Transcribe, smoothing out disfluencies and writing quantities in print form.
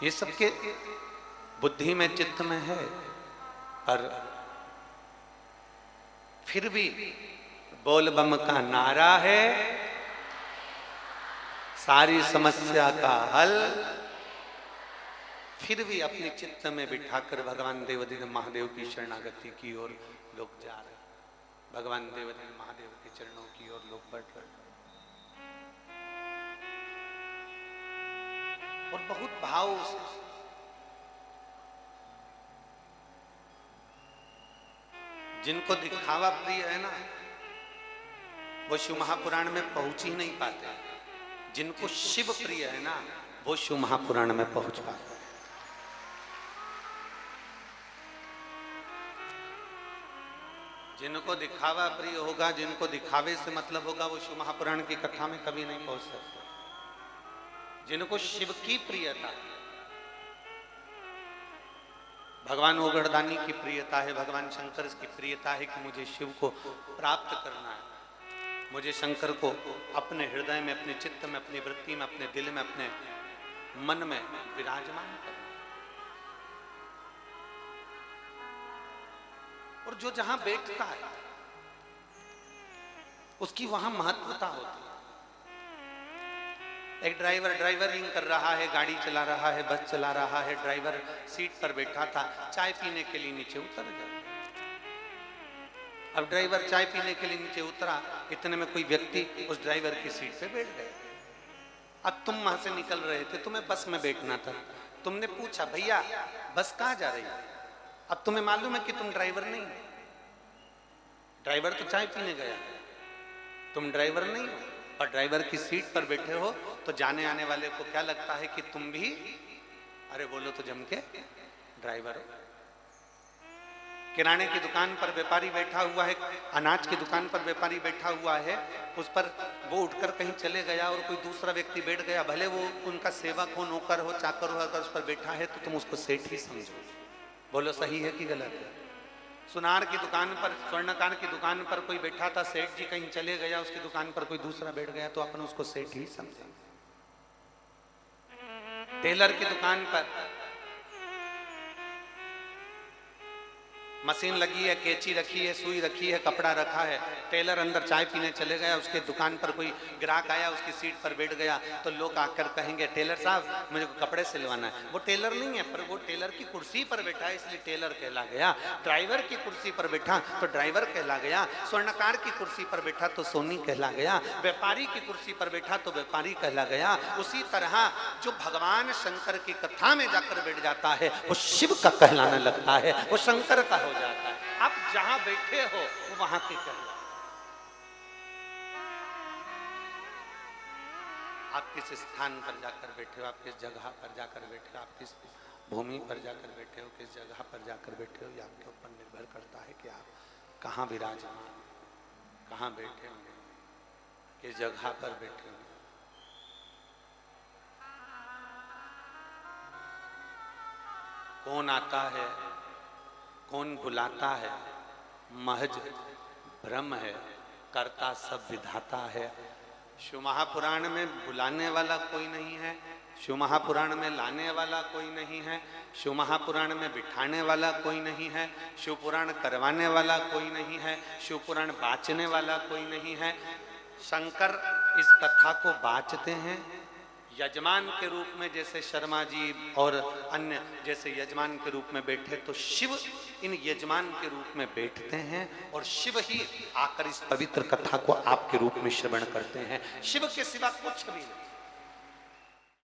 ये सबके बुद्धि में चित्त में है, पर फिर भी बोल बम का नारा है, सारी समस्या का हल। फिर भी अपने चित्त में बिठाकर भगवान देवाधिदेव महादेव की शरणागति की ओर लोग जा रहे, भगवान देवाधिदेव महादेव के चरणों की ओर लोग बढ़ रहे, और बहुत भाव से। जिनको दिखावा प्रिय है ना, वो शिव महापुराण में पहुंच ही नहीं पाते। जिनको शिव प्रिय है ना, वो शिव महापुराण में पहुंच पाते। जिनको दिखावा प्रिय होगा, जिनको दिखावे से मतलब होगा, वो शिव महापुराण की कथा में कभी नहीं पहुंच सकते। जिनको शिव की प्रियता, भगवान ओगड़दानी की प्रियता है, भगवान शंकर की प्रियता है कि मुझे शिव को प्राप्त करना है, मुझे शंकर को अपने हृदय में, अपने चित्त में, अपनी वृत्ति में, अपने दिल में, अपने मन में विराजमान करना। और जो जहां बैठता है उसकी वहां महत्वता होती है। एक ड्राइवरिंग कर रहा है, गाड़ी चला रहा है, बस चला रहा है, ड्राइवर सीट पर बैठा था, चाय पीने के लिए नीचे उतर गया। अब ड्राइवर चाय पीने के लिए नीचे उतरा, इतने में कोई व्यक्ति उस ड्राइवर की सीट पे बैठ गया। अब तुम वहां से निकल रहे थे, तुम्हें बस में बैठना था, तुमने पूछा भैया बस कहाँ जा रही है? अब तुम्हें मालूम है कि तुम ड्राइवर नहीं, ड्राइवर तो चाय पीने गया, तुम ड्राइवर नहीं हो, और ड्राइवर की सीट पर बैठे हो, तो जाने आने वाले को क्या लगता है कि तुम भी, अरे बोलो तो जम के ड्राइवर हो। किराने की दुकान पर व्यापारी बैठा हुआ है, अनाज की दुकान पर व्यापारी बैठा हुआ है, उस पर वो उठकर कहीं चले गया और कोई दूसरा व्यक्ति बैठ गया, भले वो उनका सेवक हो, नौकर हो, चाकर हो, अगर उस पर बैठा है तो तुम उसको सेठ ही समझो। बोलो सही है कि गलत है? सुनार की दुकान पर, स्वर्णकार की दुकान पर कोई बैठा था, सेठ जी कहीं चले गया, उसकी दुकान पर कोई दूसरा बैठ गया तो अपन उसको सेठ ही समझे। टेलर की दुकान पर मशीन लगी है, कैंची रखी है, सुई रखी है, कपड़ा रखा है, टेलर अंदर चाय पीने चले गया, उसके दुकान पर कोई ग्राहक आया, उसकी सीट पर बैठ गया, तो लोग आकर कहेंगे टेलर साहब मुझे कपड़े सिलवाना है। वो टेलर नहीं है, पर वो टेलर की कुर्सी पर बैठा है इसलिए टेलर कहला गया। ड्राइवर की कुर्सी पर बैठा तो ड्राइवर कहला गया, स्वर्णकार की कुर्सी पर बैठा तो सोनी कहला गया, व्यापारी की कुर्सी पर बैठा तो व्यापारी कहला गया। उसी तरह जो भगवान शंकर की कथा में जाकर बैठ जाता है वो शिव का कहलाने लगता है, वो शंकर का हो जाता है। आप जहां बैठे हो वो वहां के कहलाते। आप किस स्थान पर जाकर बैठे हो, आप किस जगह पर जाकर बैठे हो, आप किस भूमि पर जाकर बैठे हो, किस जगह पर जाकर बैठे हो, ये आपके ऊपर निर्भर करता है कि आप कहाँ विराजमान, कहाँ बैठे हो, किस जगह पर बैठे हो। कौन आता है, कौन बुलाता है, महज भ्रम है, करता सब विधाता है। शिव महापुराण में बुलाने वाला कोई नहीं है, शिव महापुराण में लाने वाला कोई नहीं है, शिव महापुराण में बिठाने वाला कोई नहीं है, शिव पुराण करवाने वाला कोई नहीं है, शिव पुराण बाँचने वाला कोई नहीं है। शंकर इस कथा को बाँचते हैं यजमान के रूप में, जैसे शर्मा जी और अन्य जैसे यजमान के रूप में बैठे, तो शिव इन यजमान के रूप में बैठते हैं और शिव ही आकर इस पवित्र कथा को आपके रूप में श्रवण करते हैं। शिव के सिवा कुछ भी नहीं।